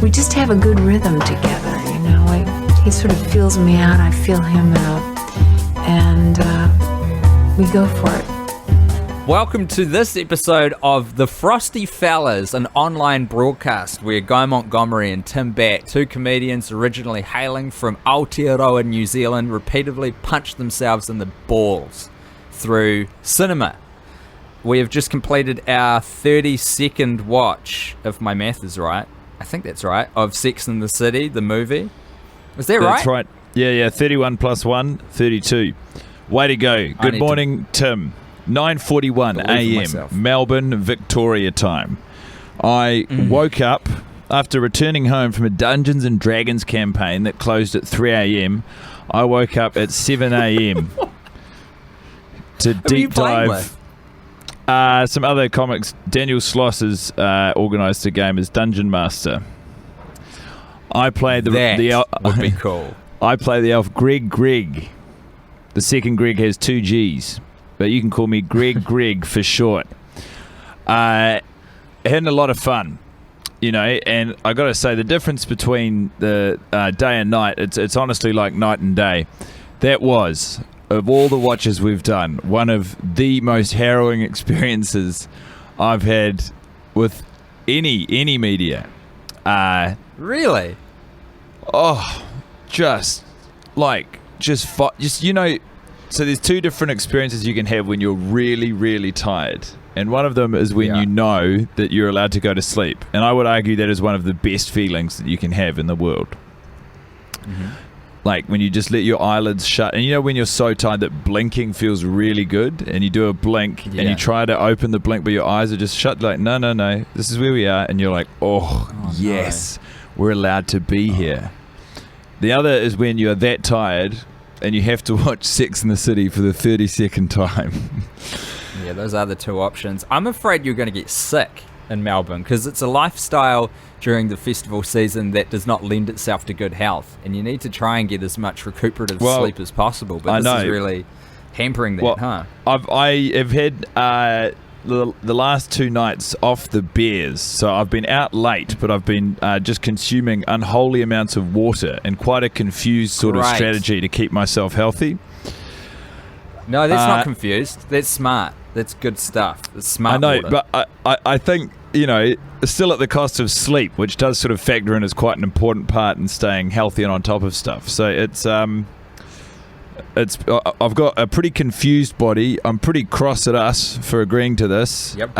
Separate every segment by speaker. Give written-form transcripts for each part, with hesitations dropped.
Speaker 1: we just have a good rhythm together, you know. He sort of feels me out, I feel him out, and we go for it.
Speaker 2: Welcome to this episode of The Frosty Fellas, an online broadcast where Guy Montgomery and Tim Batt, two comedians originally hailing from Aotearoa, New Zealand, repeatedly punch themselves in the balls through cinema. We have just completed our 32nd watch, if my math is right. I think that's right, of Sex and the City, the movie. Is that right?
Speaker 3: That's right. Yeah, 31 plus 1, 32. Way to go. Good morning, Tim. 9:41 a.m. Melbourne, Victoria time. I woke up after returning home from a Dungeons and Dragons campaign that closed at 3 a.m. I woke up at 7 a.m. to deep dive some other comics. Daniel Sloss has organised a game as Dungeon Master. I play the elf.
Speaker 2: Would be cool.
Speaker 3: I play the elf Greg. The second Greg has 2 G's. But you can call me Greg for short. Having a lot of fun, you know, and I got to say the difference between the day and night, it's honestly like night and day. That was, of all the watches we've done, one of the most harrowing experiences I've had with any media.
Speaker 2: Really?
Speaker 3: Oh, just you know. So there's 2 different experiences you can have when you're really, really tired. And one of them is when you know that you're allowed to go to sleep. And I would argue that is one of the best feelings that you can have in the world. Mm-hmm. Like when you just let your eyelids shut. And you know when you're so tired that blinking feels really good? And you do a blink and you try to open the blink but your eyes are just shut. Like, no, this is where we are. And you're like, oh yes, we're allowed to be here. The other is when you're that tired and you have to watch Sex and the City for the 32nd time.
Speaker 2: Yeah, those are the 2 options. I'm afraid you're going to get sick in Melbourne because it's a lifestyle during the festival season that does not lend itself to good health, and you need to try and get as much recuperative sleep as possible, but this is really hampering that, huh?
Speaker 3: I have had the last 2 nights off the beers, so I've been out late, but I've been just consuming unholy amounts of water and quite a confused sort of strategy to keep myself healthy.
Speaker 2: No, that's not confused. That's smart. That's good stuff. It's smart.
Speaker 3: I know,
Speaker 2: water.
Speaker 3: but I think, you know, still at the cost of sleep, which does sort of factor in as quite an important part in staying healthy and on top of stuff. So I've got a pretty confused body. I'm pretty cross at us for agreeing to this.
Speaker 2: Yep.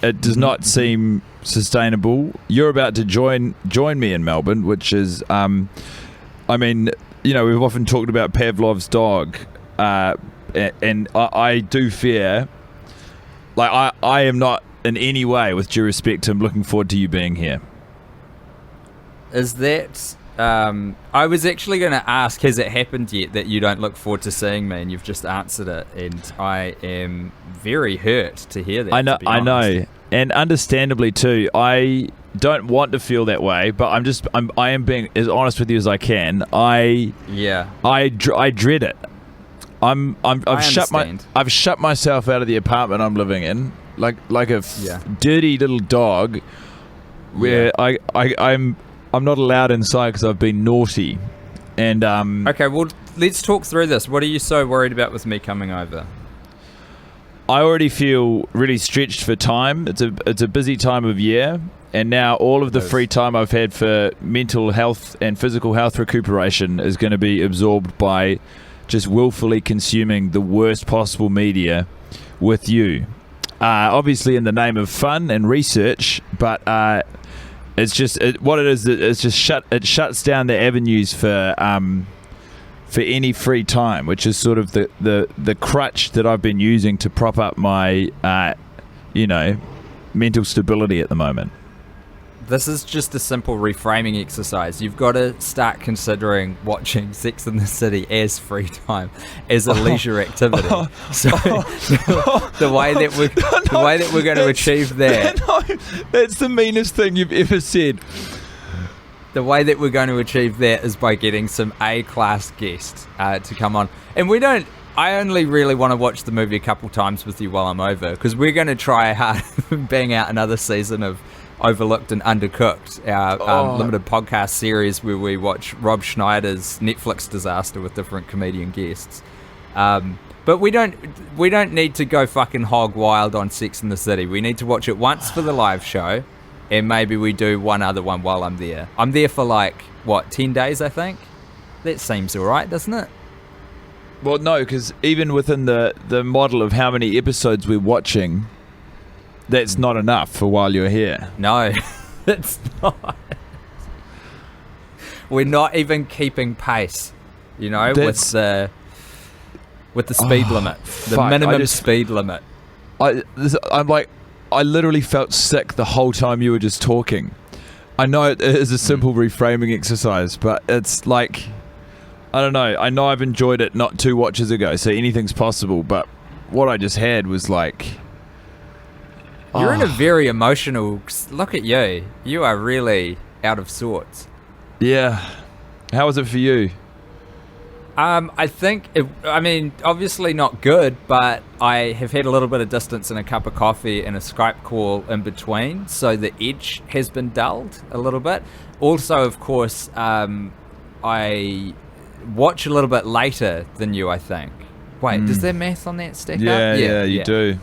Speaker 3: It does not seem sustainable. You're about to join me in Melbourne, which is, I mean, you know, we've often talked about Pavlov's dog, and I do fear, like I am not in any way, with due respect, I'm looking forward to you being here.
Speaker 2: Is that... I was actually going to ask, has it happened yet that you don't look forward to seeing me, and you've just answered it, and I am very hurt to hear that.
Speaker 3: I know, and understandably too. I don't want to feel that way, but I am being as honest with you as I can. I dread it. I've shut myself out of the apartment I'm living in, like a dirty little dog, where I'm not allowed inside because I've been naughty. And
Speaker 2: okay, well, let's talk through this. What are you so worried about with me coming over?
Speaker 3: I already feel really stretched for time. It's a busy time of year, and now all of the free time I've had for mental health and physical health recuperation is going to be absorbed by just willfully consuming the worst possible media with you. Obviously in the name of fun and research, but it's just what it is. It's just shuts down the avenues for any free time, which is sort of the crutch that I've been using to prop up my mental stability at the moment.
Speaker 2: This is just a simple reframing exercise. You've got to start considering watching Sex and the City as free time, as a leisure activity. So the way that we're going to achieve that.
Speaker 3: No, that's the meanest thing you've ever said.
Speaker 2: The way that we're going to achieve that is by getting some A-class guests to come on. And I only really want to watch the movie a couple times with you while I'm over, because we're going to try hard bang out another season of Overlooked and Undercooked, our limited podcast series where we watch Rob Schneider's Netflix disaster with different comedian guests. But we don't need to go fucking hog wild on Sex and the City. We need to watch it once for the live show, and maybe we do one other one while I'm there. I'm there for 10 days, I think? That seems alright, doesn't it?
Speaker 3: Well, no, because even within the model of how many episodes we're watching, that's not enough for while you're here.
Speaker 2: No, it's not. We're not even keeping pace, with the speed limit, the minimum speed limit.
Speaker 3: I literally felt sick the whole time you were just talking. I know it is a simple reframing exercise, but it's like, I don't know. I know I've enjoyed it not 2 watches ago, so anything's possible. But what I just had was like,
Speaker 2: you're in a very emotional. Look at you. You are really out of sorts.
Speaker 3: Yeah. How was it for you?
Speaker 2: I think, obviously not good, but I have had a little bit of distance and a cup of coffee and a Skype call in between, so the edge has been dulled a little bit. Also, of course, I watch a little bit later than you, I think. Wait, does their math on that stack up?
Speaker 3: Yeah, you do.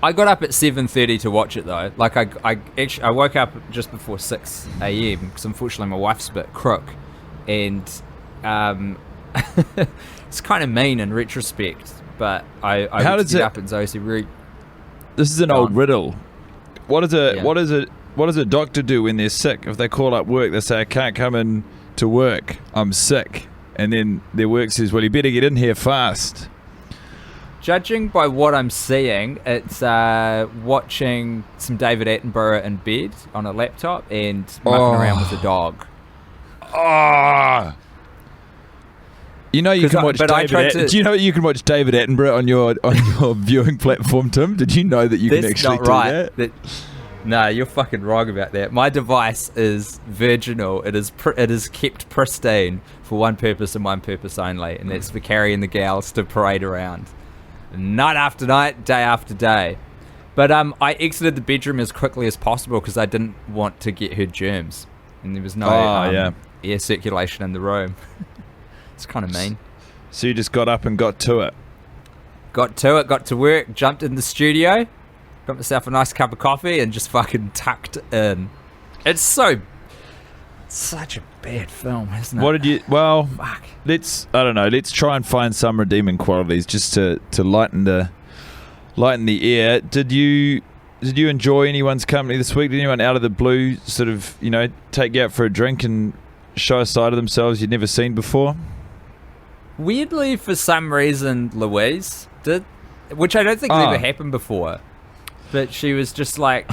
Speaker 2: I got up at 7:30 to watch it though. I woke up just before 6 a.m. because unfortunately my wife's a bit crook, and it's kind of mean in retrospect. But I would get up and Zoe really.
Speaker 3: This is an old riddle. What does a doctor do when they're sick? If they call up work, they say, "I can't come in to work. I'm sick," and then their work says, "Well, you better get in here fast."
Speaker 2: Judging by what I'm seeing, it's watching some David Attenborough in bed on a laptop and mucking around with a dog.
Speaker 3: You know you can watch Do you know you can watch David Attenborough on your viewing platform, Tim? Did you know that you can actually do that?
Speaker 2: No, you're fucking wrong about that. My device is virginal. It is kept pristine for one purpose and one purpose only, and that's for Carrie and the gals to parade around. Night after night, day after day. But I exited the bedroom as quickly as possible because I didn't want to get her germs. And there was no air circulation in the room. It's kind of mean.
Speaker 3: So you just got up and got to it?
Speaker 2: Got to work, jumped in the studio, got myself a nice cup of coffee and just fucking tucked in. It's such a bad film, isn't it?
Speaker 3: What did you... Well, fuck. Let's try and find some redeeming qualities just to lighten the air. Did you enjoy anyone's company this week? Did anyone out of the blue sort of, take you out for a drink and show a side of themselves you'd never seen before?
Speaker 2: Weirdly, for some reason, Louise did, which I don't think has ever happened before. But she was just like...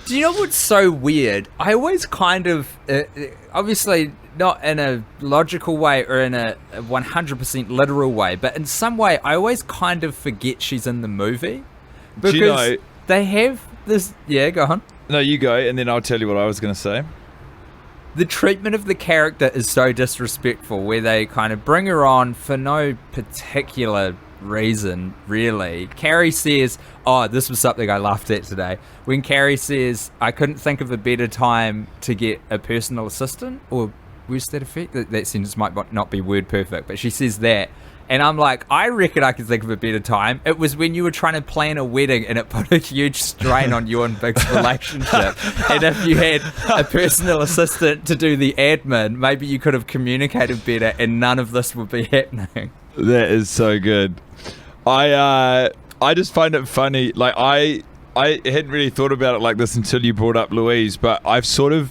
Speaker 2: Do you know what's so weird? I always kind of, obviously not in a logical way or in a 100% literal way, but in some way I always kind of forget she's in the movie. Because they have this... Yeah, go on.
Speaker 3: No, you go, and then I'll tell you what I was going to say.
Speaker 2: The treatment of the character is so disrespectful, where they kind of bring her on for no particular reason, really. Carrie says, this was something I laughed at today. When Carrie says, I couldn't think of a better time to get a personal assistant, or where's that effect? That sentence might not be word perfect, but she says that. And I'm like, I reckon I could think of a better time. It was when you were trying to plan a wedding and it put a huge strain on you and Big's relationship. And if you had a personal assistant to do the admin, maybe you could have communicated better and none of this would be happening.
Speaker 3: That is so good. I just find it funny. Like, I hadn't really thought about it like this until you brought up Louise, but I've sort of,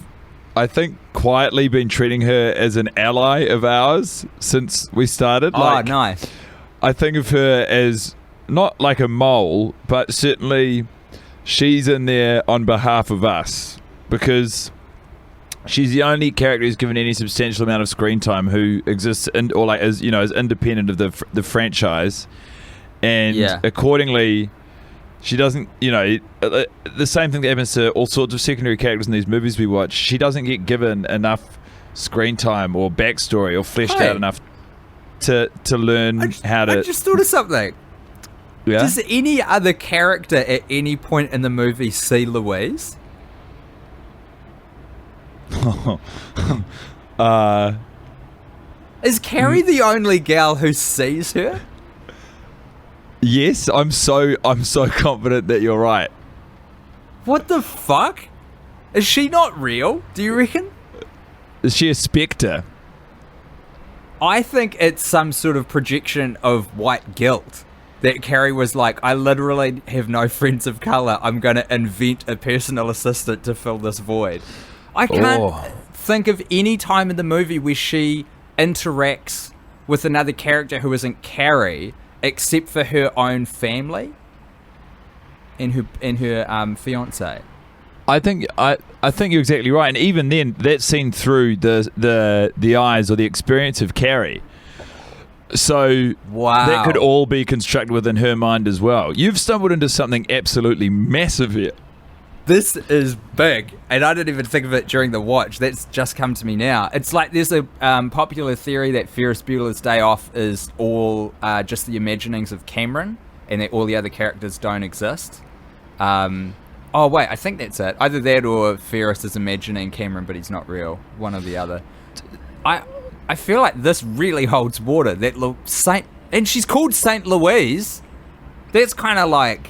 Speaker 3: I think, quietly been treating her as an ally of ours since we started.
Speaker 2: Nice.
Speaker 3: I think of her as not like a mole, but certainly she's in there on behalf of us, because she's the only character who's given any substantial amount of screen time who exists is independent of the franchise, and accordingly, she doesn't, the same thing that happens to all sorts of secondary characters in these movies we watch. She doesn't get given enough screen time or backstory or fleshed out enough to learn how to...
Speaker 2: I just thought of something.
Speaker 3: Yeah.
Speaker 2: Does any other character at any point in the movie see Louise? Is Carrie the only gal who sees her?
Speaker 3: Yes, I'm so confident that you're right.
Speaker 2: What the fuck? Is she not real? Do you reckon?
Speaker 3: Is she a spectre?
Speaker 2: I think it's some sort of projection of white guilt. That Carrie was like, I literally have no friends of colour. I'm going to invent a personal assistant to fill this void. I can't think of any time in the movie where she interacts with another character who isn't Carrie, except for her own family and her fiance.
Speaker 3: I think you're exactly right, and even then, that's seen through the eyes or the experience of Carrie. So
Speaker 2: wow,
Speaker 3: that could all be constructed within her mind as well. You've stumbled into something absolutely massive here.
Speaker 2: This is big, and I didn't even think of it during the watch. That's just come to me now. It's like there's a popular theory that Ferris Bueller's Day Off is all just the imaginings of Cameron, and that all the other characters don't exist. Oh wait, I think that's it. Either that or Ferris is imagining Cameron, but he's not real. One or the other. I feel like this really holds water. That and she's called Saint Louise. That's kind of like.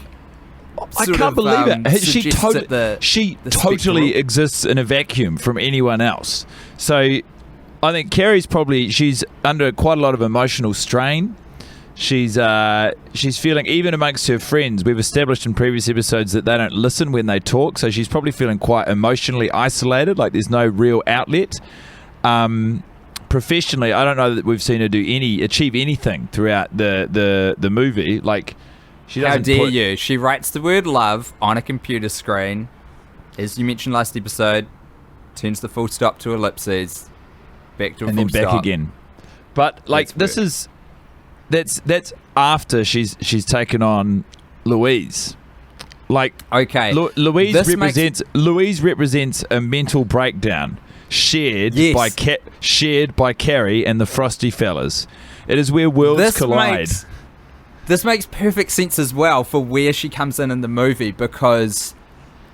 Speaker 3: I can't believe it. She totally exists in a vacuum from anyone else. So I think Carrie's she's under quite a lot of emotional strain. She's feeling, even amongst her friends, we've established in previous episodes that they don't listen when they talk, so she's probably feeling quite emotionally isolated, like there's no real outlet. Professionally, I don't know that we've seen her achieve anything throughout the movie. Like, she doesn't.
Speaker 2: How dare you? She writes the word love on a computer screen, as you mentioned last episode, turns the full stop to ellipses, back to a full stop.
Speaker 3: And then back again. But like, that's after she's taken on Louise. Like,
Speaker 2: okay,
Speaker 3: Louise represents a mental breakdown shared by Carrie and the Frosty fellas. It is where worlds collide.
Speaker 2: This makes perfect sense as well for where she comes in the movie, because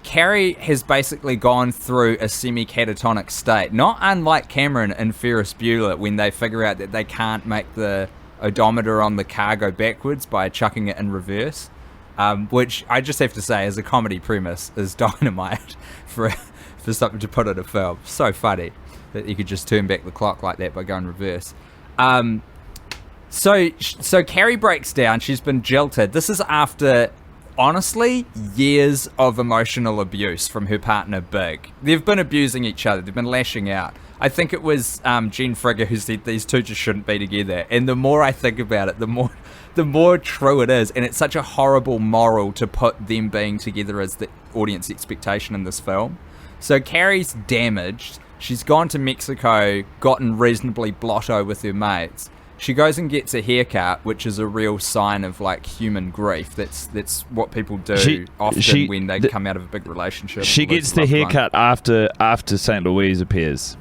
Speaker 2: Carrie has basically gone through a semi-catatonic state, not unlike Cameron and Ferris Bueller when they figure out that they can't make the odometer on the car go backwards by chucking it in reverse, which I just have to say, as a comedy premise, is dynamite for something to put in a film. So funny that you could just turn back the clock like that by going reverse. So Carrie breaks down. She's been jilted. This is after, honestly, years of emotional abuse from her partner, Big. They've been abusing each other. They've been lashing out. I think it was Gene Frigga who said these two just shouldn't be together. And the more I think about it, the more true it is. And it's such a horrible moral to put them being together as the audience expectation in this film. So Carrie's damaged. She's gone to Mexico, gotten reasonably blotto with her mates. She goes and gets a haircut, which is a real sign of like human grief. That's what people do often when they come out of a big relationship.
Speaker 3: She gets the haircut after St. Louise appears.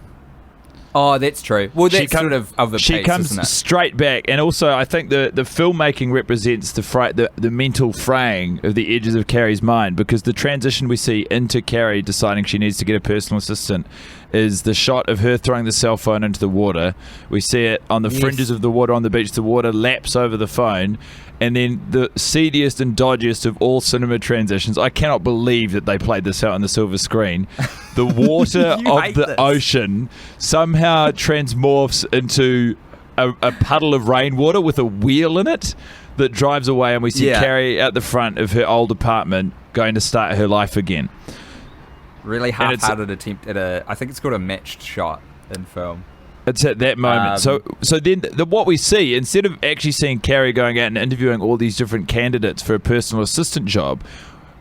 Speaker 2: Oh, that's true. Well, that's sort of the
Speaker 3: she
Speaker 2: piece,
Speaker 3: comes
Speaker 2: isn't it?
Speaker 3: straight back, and also I think the filmmaking represents the mental fraying of the edges of Carrie's mind, because the transition we see into Carrie deciding she needs to get a personal assistant is the shot of her throwing the cell phone into the water. We see it on the fringes of the water on the beach. The water laps over the phone, and then the seediest and dodgiest of all cinema transitions. I cannot believe that they played this out on the silver screen. The water of the ocean somehow transmorphs into a puddle of rainwater with a wheel in it that drives away, and we see Carrie at the front of her old apartment going to start her life again.
Speaker 2: Really half-hearted attempt at I think it's called a matched shot in film.
Speaker 3: It's at that moment. So then what we see, instead of actually seeing Carrie going out and interviewing all these different candidates for a personal assistant job,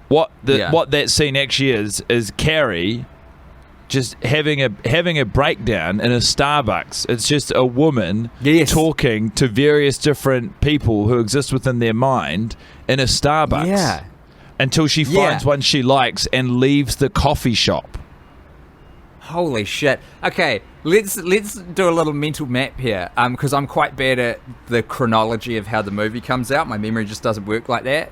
Speaker 3: what that scene actually is Carrie just having a breakdown in a Starbucks. It's just a woman talking to various different people who exist within their mind in a Starbucks.
Speaker 2: Yeah.
Speaker 3: Until she finds one she likes and leaves the coffee shop.
Speaker 2: Holy shit. Okay, let's do a little mental map here, because I'm quite bad at the chronology of how the movie comes out. My memory just doesn't work like that.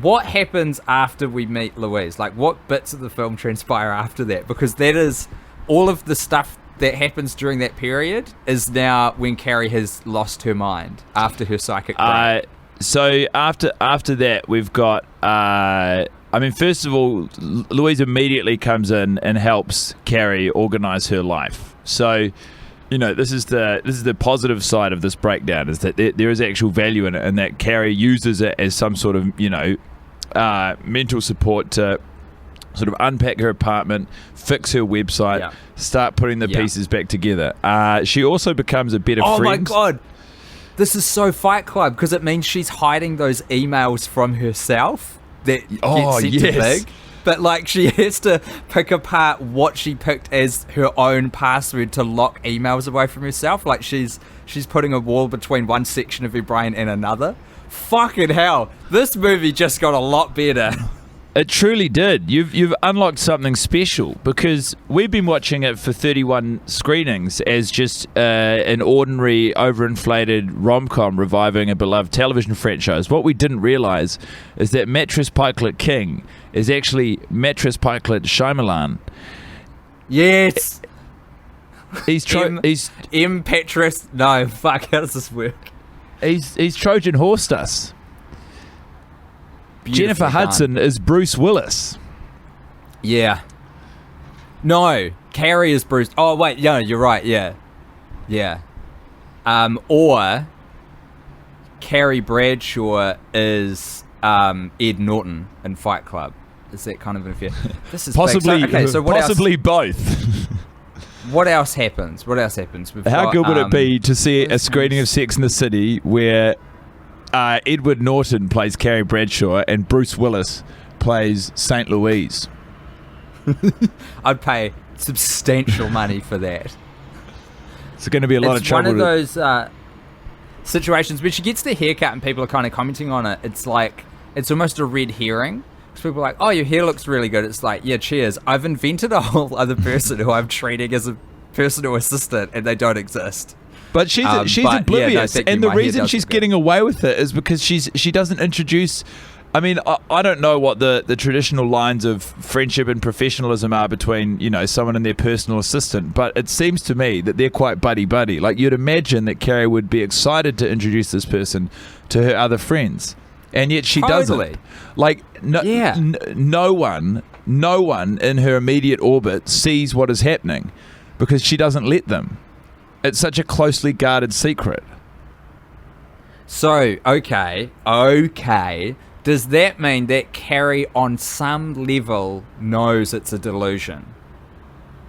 Speaker 2: What happens after we meet Louise? Like, what bits of the film transpire after that? Because that is all of the stuff that happens during that period is now when Carrie has lost her mind after her psychic break.
Speaker 3: So after that, we've got... first of all, Louise immediately comes in and helps Carrie organise her life. So, this is the positive side of this breakdown, is that there is actual value in it, and that Carrie uses it as some sort of, mental support to sort of unpack her apartment, fix her website, start putting the pieces back together. She also becomes a better friend. Oh my
Speaker 2: God. This is so Fight Club, because it means she's hiding those emails from herself that get sent to Big. But like, she has to pick apart what she picked as her own password to lock emails away from herself. Like, she's putting a wall between one section of her brain and another. Fucking hell, this movie just got a lot better.
Speaker 3: It truly did. You've unlocked something special, because we've been watching it for 31 screenings as just an ordinary overinflated rom-com reviving a beloved television franchise. What we didn't realise is that Mattress Pikelet King is actually Mattress Pikelet Shyamalan.
Speaker 2: Yes.
Speaker 3: He's
Speaker 2: Petrus. No, fuck. How does this work?
Speaker 3: He's Trojan horsed us. Jennifer Hudson is Bruce Willis.
Speaker 2: Yeah. No, Carrie is Bruce. Oh wait, yeah, you're right. Yeah. Or Carrie Bradshaw is Ed Norton in Fight Club. Is that kind of an affair? This is
Speaker 3: possibly
Speaker 2: big. So what
Speaker 3: possibly
Speaker 2: else?
Speaker 3: Both.
Speaker 2: What else happens?
Speaker 3: How good would it be to see a screening of Sex and the City where Edward Norton plays Carrie Bradshaw and Bruce Willis plays St. Louise?
Speaker 2: I'd pay substantial money for that.
Speaker 3: It's going to be a lot of trouble.
Speaker 2: It's one of those situations where she gets the haircut and people are kind of commenting on it. It's like, it's almost a red herring. Because people are like, oh, your hair looks really good. It's like, yeah, cheers. I've invented a whole other person who I'm treating as a personal assistant, and they don't exist.
Speaker 3: But she's oblivious, and the reason she's getting away with it is because she doesn't introduce. I mean, I don't know what the traditional lines of friendship and professionalism are between someone and their personal assistant, but it seems to me that they're quite buddy. Like, you'd imagine that Carrie would be excited to introduce this person to her other friends, and yet she doesn't. Like, no one in her immediate orbit sees what is happening because she doesn't let them. It's such a closely guarded secret.
Speaker 2: So, okay. Does that mean that Carrie, on some level, knows it's a delusion?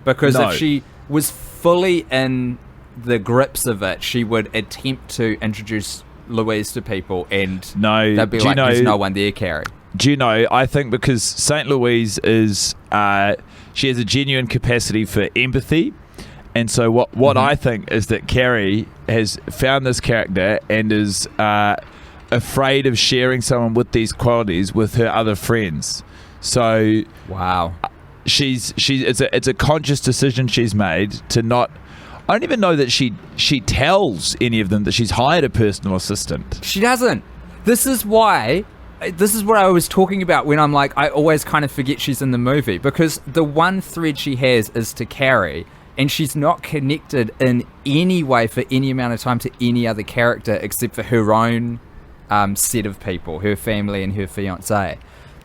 Speaker 2: Because if she was fully in the grips of it, she would attempt to introduce Louise to people, and they'd be like, there's no one there, Carrie.
Speaker 3: Do you know, I think because St. Louise is... she has a genuine capacity for empathy. And so what I think is that Carrie has found this character and is afraid of sharing someone with these qualities with her other friends. So
Speaker 2: wow,
Speaker 3: it's a conscious decision she's made to not. I don't even know that she tells any of them that she's hired a personal assistant.
Speaker 2: She doesn't. This is what I was talking about when I'm like, I always kind of forget she's in the movie, because the one thread she has is to Carrie. And she's not connected in any way for any amount of time to any other character except for her own set of people, her family and her fiancé.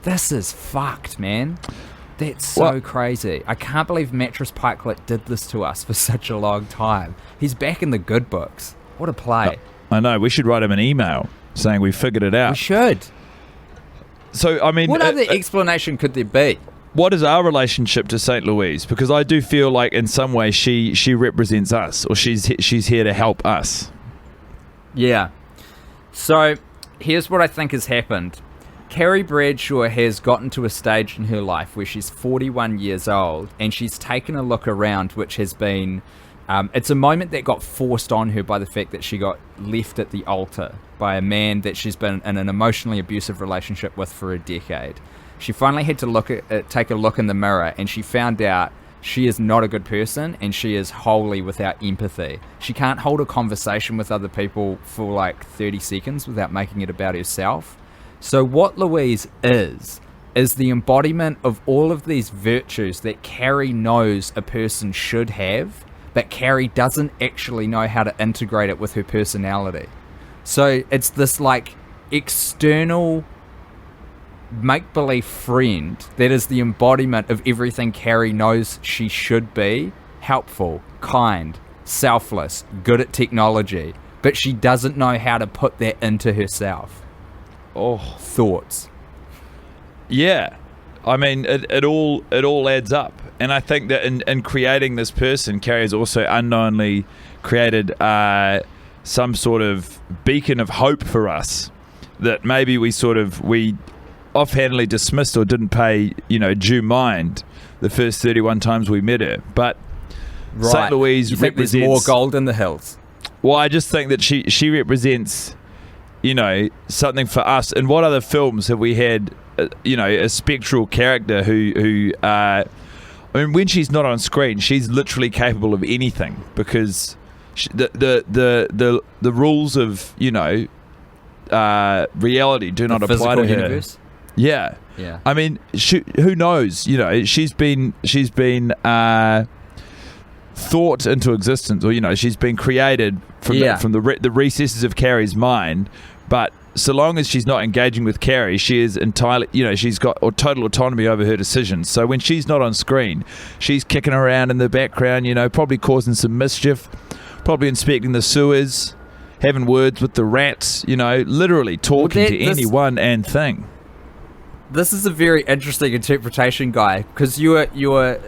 Speaker 2: This is fucked, man. That's so crazy. I can't believe Mattress Pikelet did this to us for such a long time. He's back in the good books. What a play.
Speaker 3: I know. We should write him an email saying we figured it out.
Speaker 2: We should.
Speaker 3: So, I mean...
Speaker 2: What other explanation could there be?
Speaker 3: What is our relationship to St. Louise? Because I do feel like in some way she represents us, or she's here to help us.
Speaker 2: Yeah. So here's what I think has happened. Carrie Bradshaw has gotten to a stage in her life where she's 41 years old, and she's taken a look around, which has been... it's a moment that got forced on her by the fact that she got left at the altar by a man that she's been in an emotionally abusive relationship with for a decade. She finally had to take a look in the mirror, and she found out she is not a good person, and she is wholly without empathy. She can't hold a conversation with other people for like 30 seconds without making it about herself. So what Louise is the embodiment of all of these virtues that Carrie knows a person should have, but Carrie doesn't actually know how to integrate it with her personality. So it's this like external make-believe friend that is the embodiment of everything Carrie knows she should be: helpful, kind, selfless, good at technology, but she doesn't know how to put that into herself. Thoughts?
Speaker 3: Yeah, I mean, it all adds up, and I think that in creating this person, Carrie has also unknowingly created some sort of beacon of hope for us that maybe we offhandedly dismissed or didn't pay, due mind the first 31 times we met her. But
Speaker 2: Right.
Speaker 3: St. Louise
Speaker 2: you think
Speaker 3: represents
Speaker 2: there's more gold in the hills?
Speaker 3: Well, I just think that she represents, something for us. In what other films have we had, a spectral character who I mean, when she's not on screen, she's literally capable of anything, because the rules of reality do not apply to her.
Speaker 2: Universe?
Speaker 3: Yeah. I mean, who knows? She's been thought into existence, or she's been created from the recesses of Carrie's mind. But so long as she's not engaging with Carrie, she is entirely, she's got total autonomy over her decisions. So when she's not on screen, she's kicking around in the background, probably causing some mischief, probably inspecting the sewers, having words with the rats, literally talking to anyone and thing.
Speaker 2: This is a very interesting interpretation, Guy, because you are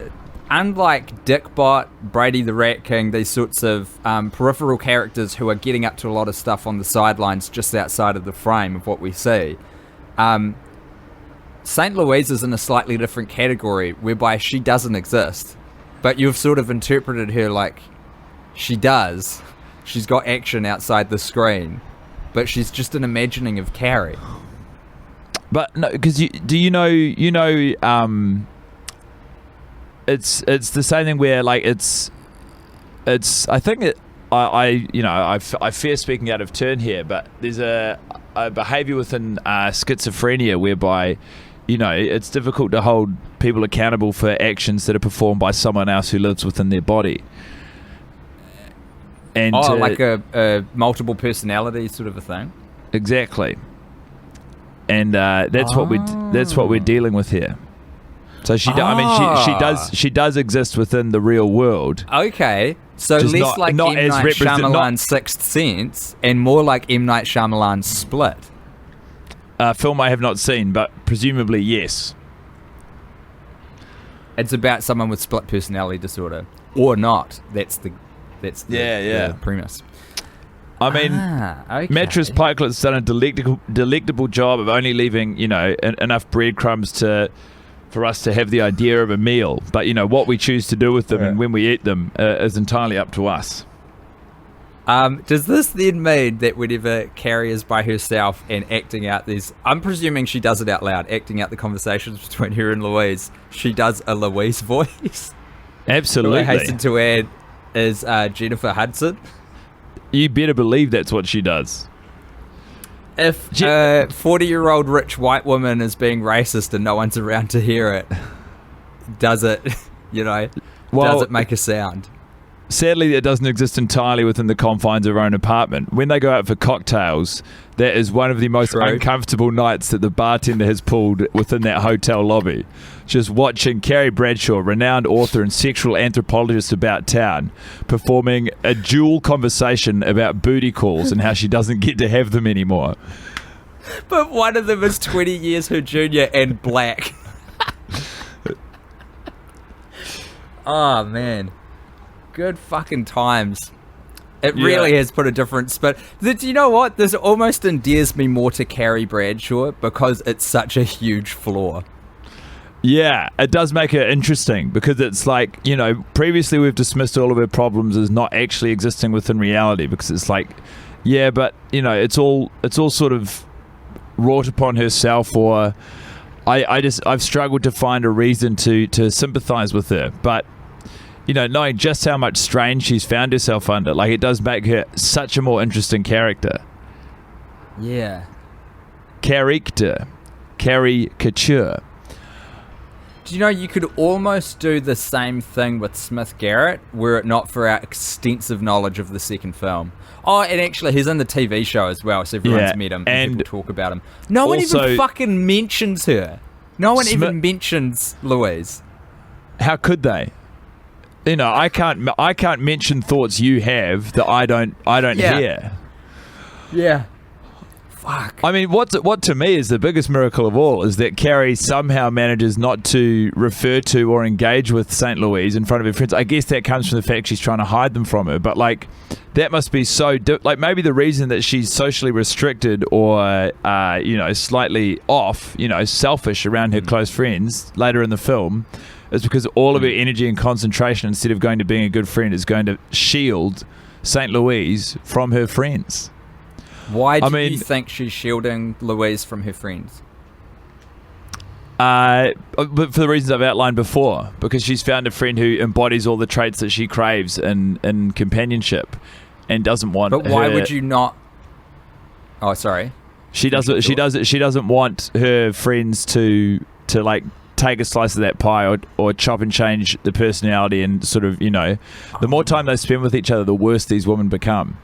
Speaker 2: unlike Dickbot, Brady the Rat King, these sorts of peripheral characters who are getting up to a lot of stuff on the sidelines just outside of the frame of what we see. St. Louise is in a slightly different category, whereby she doesn't exist, but you've sort of interpreted her like she does. She's got action outside the screen, but she's just an imagining of Carrie.
Speaker 3: But no, because it's the same thing where like it's I think I fear speaking out of turn here, but there's a behavior within schizophrenia whereby it's difficult to hold people accountable for actions that are performed by someone else who lives within their body. And
Speaker 2: like a multiple personality sort of a thing.
Speaker 3: Exactly. And that's what we're dealing with here. So she does exist within the real world.
Speaker 2: Okay, so less like M. Night Shyamalan's Sixth Sense and more like M. Night Shyamalan's Split.
Speaker 3: Film I have not seen, but presumably yes.
Speaker 2: It's about someone with split personality disorder, or not. That's the premise.
Speaker 3: I mean,
Speaker 2: okay.
Speaker 3: Mattress Pikelet's done a delectable job of only leaving, enough breadcrumbs for us to have the idea of a meal. But, what we choose to do with them and when we eat them is entirely up to us.
Speaker 2: Does this then mean that whenever Carrie is by herself and acting out these... I'm presuming she does it out loud, acting out the conversations between her and Louise, she does a Louise voice?
Speaker 3: Absolutely.
Speaker 2: Who I hasten to add is Jennifer Hudson.
Speaker 3: You better believe that's what she does.
Speaker 2: If a 40-year-old rich white woman is being racist and no one's around to hear it, does it, does it make a sound?
Speaker 3: Sadly, it doesn't exist entirely within the confines of her own apartment. When they go out for cocktails, that is one of the most uncomfortable nights that the bartender has pulled within that hotel lobby. Just watching Carrie Bradshaw, renowned author and sexual anthropologist about town, performing a dual conversation about booty calls and how she doesn't get to have them anymore.
Speaker 2: But one of them is 20 years her junior and black. Oh, man. Good fucking times. It really has put a difference. But you know what? This almost endears me more to Carrie Bradshaw because it's such a huge flaw.
Speaker 3: Yeah, it does make it interesting because it's like, previously we've dismissed all of her problems as not actually existing within reality because it's like, yeah, but, it's all sort of wrought upon herself, or I've struggled to find a reason to sympathize with her. But knowing just how much strain she's found herself under, like, it does make her such a more interesting character.
Speaker 2: Yeah.
Speaker 3: Caricature.
Speaker 2: Do you know you could almost do the same thing with Smith Garrett were it not for our extensive knowledge of the second film? Oh, and actually, he's in the TV show as well, so everyone's met him and people talk about him. No one even fucking mentions her. No one even mentions Louise.
Speaker 3: How could they? I can't mention thoughts you have that I don't hear.
Speaker 2: Yeah. Fuck.
Speaker 3: I mean, what to me is the biggest miracle of all is that Carrie somehow manages not to refer to or engage with St. Louise in front of her friends. I guess that comes from the fact she's trying to hide them from her. But, like, that must be so... maybe the reason that she's socially restricted or, slightly off, selfish around her close friends later in the film is because all of her energy and concentration, instead of going to being a good friend, is going to shield St. Louise from her friends.
Speaker 2: Why do you think she's shielding Louise from her friends?
Speaker 3: But for the reasons I've outlined before, because she's found a friend who embodies all the traits that she craves in companionship, and doesn't want.
Speaker 2: But why would you not? Oh, sorry.
Speaker 3: She doesn't want her friends to like take a slice of that pie or chop and change the personality, and sort of the more time they spend with each other, the worse these women become.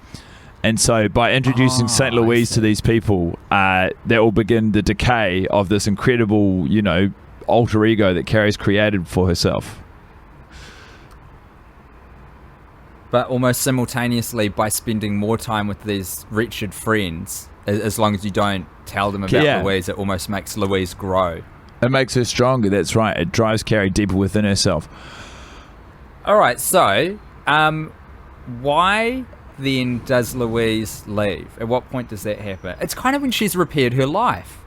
Speaker 3: And so by introducing St. Louise to these people, that will begin the decay of this incredible, alter ego that Carrie's created for herself.
Speaker 2: But almost simultaneously, by spending more time with these wretched friends, as long as you don't tell them about Louise, it almost makes Louise grow.
Speaker 3: It makes her stronger, that's right. It drives Carrie deeper within herself.
Speaker 2: All right, so why... then does Louise leave? At what point does that happen? It's kind of when she's repaired her life.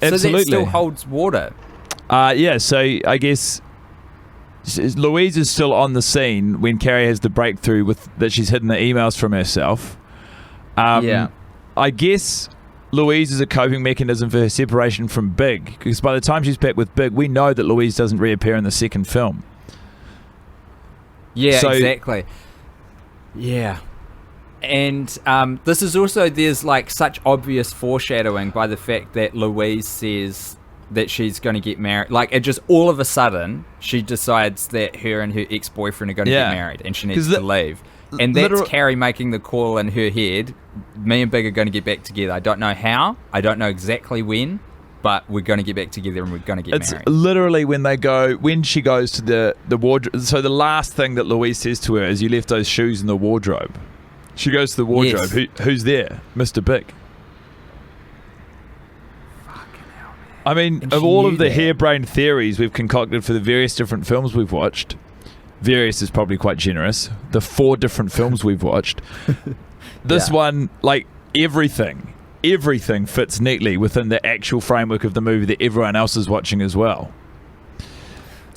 Speaker 3: Absolutely.
Speaker 2: So that still holds water.
Speaker 3: So I guess Louise is still on the scene when Carrie has the breakthrough that she's hidden the emails from herself. I guess Louise is a coping mechanism for her separation from Big, because by the time she's back with Big, we know that Louise doesn't reappear in the second film.
Speaker 2: Yeah, exactly. Yeah. And this is also, there's like such obvious foreshadowing by the fact that Louise says that she's going to get married. Like, it just all of a sudden, she decides that her and her ex-boyfriend are going to get married and she needs to leave. And that's Carrie making the call in her head. Me and Big are going to get back together. I don't know how. I don't know exactly when. But we're going to get back together and we're going to get married. It's
Speaker 3: literally when she goes to the wardrobe. So the last thing that Louise says to her is, "You left those shoes in the wardrobe." She goes to the wardrobe. Yes. Who's there? Mr. Big.
Speaker 2: Fucking hell, man.
Speaker 3: I mean, of all of the harebrained theories we've concocted for the various different films we've watched, various is probably quite generous. The 4 different films we've watched. This one, like, everything fits neatly within the actual framework of the movie that everyone else is watching as well.
Speaker 2: Do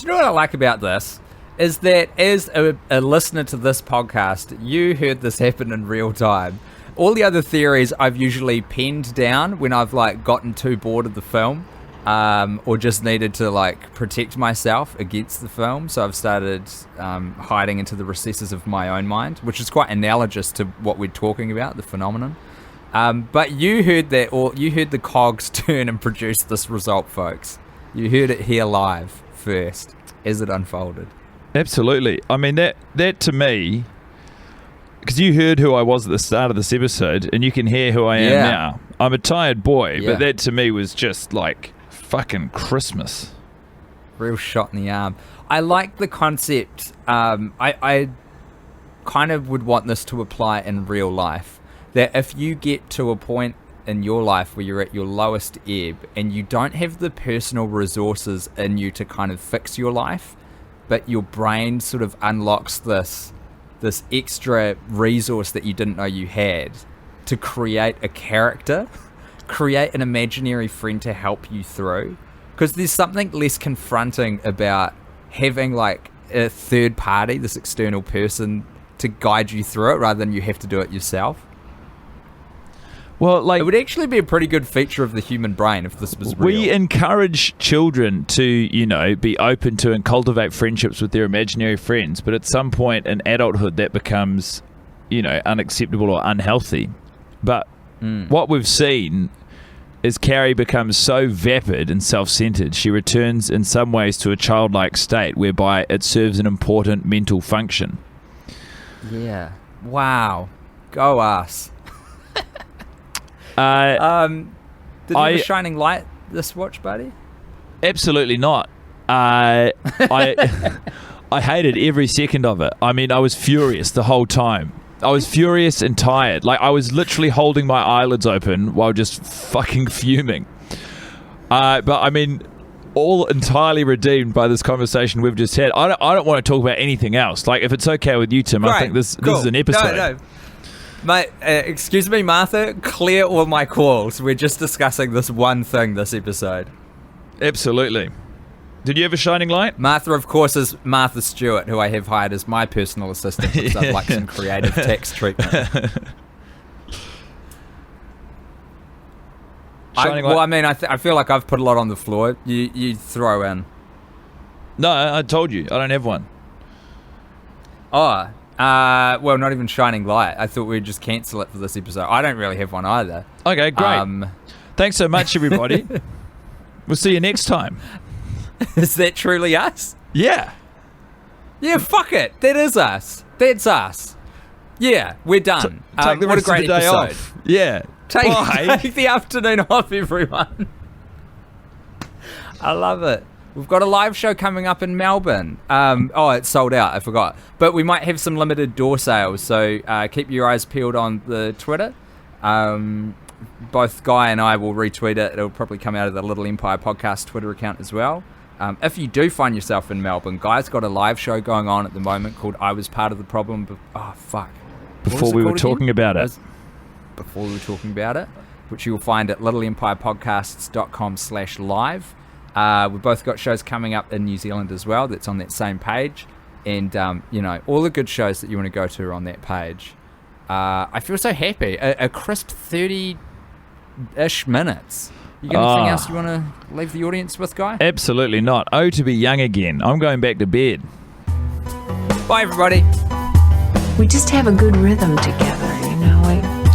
Speaker 2: you know what I like about this? Is that as a listener to this podcast, you heard this happen in real time. All the other theories I've usually penned down when I've like gotten too bored of the film, or just needed to like protect myself against the film. So I've started hiding into the recesses of my own mind, which is quite analogous to what we're talking about, the phenomenon. But you heard that, or you heard the cogs turn and produce this result, folks. You heard it here live first as it unfolded.
Speaker 3: Absolutely. I mean, that to me, because you heard who I was at the start of this episode, and you can hear who I am now. I'm a tired boy, but that to me was just like fucking Christmas.
Speaker 2: Real shot in the arm. I like the concept. I kind of would want this to apply in real life. That if you get to a point in your life where you're at your lowest ebb and you don't have the personal resources in you to kind of fix your life, but your brain sort of unlocks this extra resource that you didn't know you had to create a character, create an imaginary friend to help you through. Because there's something less confronting about having like a third party, this external person, to guide you through it rather than you have to do it yourself.
Speaker 3: Well, like,
Speaker 2: It would actually be a pretty good feature of the human brain if this was real.
Speaker 3: we encourage children to, be open to and cultivate friendships with their imaginary friends, but at some point in adulthood that becomes, unacceptable or unhealthy. But what we've seen is Carrie becomes so vapid and self-centered, she returns in some ways to a childlike state whereby it serves an important mental function.
Speaker 2: Yeah. Wow. Go us. Did you have a shining light this watch, buddy?
Speaker 3: Absolutely not. I hated every second of it. I mean, I was furious the whole time. I was furious and tired. Like, I was literally holding my eyelids open while just fucking fuming. But I mean, all entirely redeemed by this conversation we've just had. I don't want to talk about anything else. Like, if it's okay with you, Tim,
Speaker 2: Great.
Speaker 3: I think this
Speaker 2: Cool.
Speaker 3: is an episode.
Speaker 2: No. Mate, excuse me, Martha, clear all my calls. We're just discussing this one thing this episode.
Speaker 3: Absolutely. Did you have a shining light?
Speaker 2: Martha, of course, is Martha Stewart, who I have hired as my personal assistant because I'd like some creative text treatment. I feel like I've put a lot on the floor. You throw in.
Speaker 3: No, I told you. I don't have one.
Speaker 2: Oh, well, not even shining light. I thought we'd just cancel it for this episode. I don't really have one either.
Speaker 3: Okay, great. Thanks so much, everybody. We'll see you next time.
Speaker 2: Is that truly us?
Speaker 3: Yeah.
Speaker 2: Yeah, fuck it. That is us. That's us. Yeah, we're done.
Speaker 3: Take the
Speaker 2: what a
Speaker 3: rest of
Speaker 2: great
Speaker 3: the day
Speaker 2: episode.
Speaker 3: off. Yeah.
Speaker 2: Take the afternoon off, everyone. I love it. We've got a live show coming up in Melbourne. It's sold out. I forgot. But we might have some limited door sales, so keep your eyes peeled on the Twitter. Both Guy and I will retweet it. It'll probably come out of the Little Empire Podcast Twitter account as well. If you do find yourself in Melbourne, Guy's got a live show going on at the moment called I Was Part of the Problem.
Speaker 3: Before we were talking about it.
Speaker 2: Before we were talking about it, which you'll find at littleempirepodcasts.com/live. We've both got shows coming up in New Zealand as well. That's on that same page. And, all the good shows that you want to go to are on that page. I feel so happy. A crisp 30-ish minutes. You got anything else you want to leave the audience with, Guy?
Speaker 3: Absolutely not. Oh, to be young again. I'm going back to bed.
Speaker 2: Bye, everybody.
Speaker 1: We just have a good rhythm together,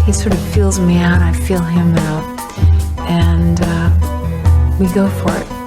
Speaker 1: he sort of feels me out, I feel him out, and we go for it.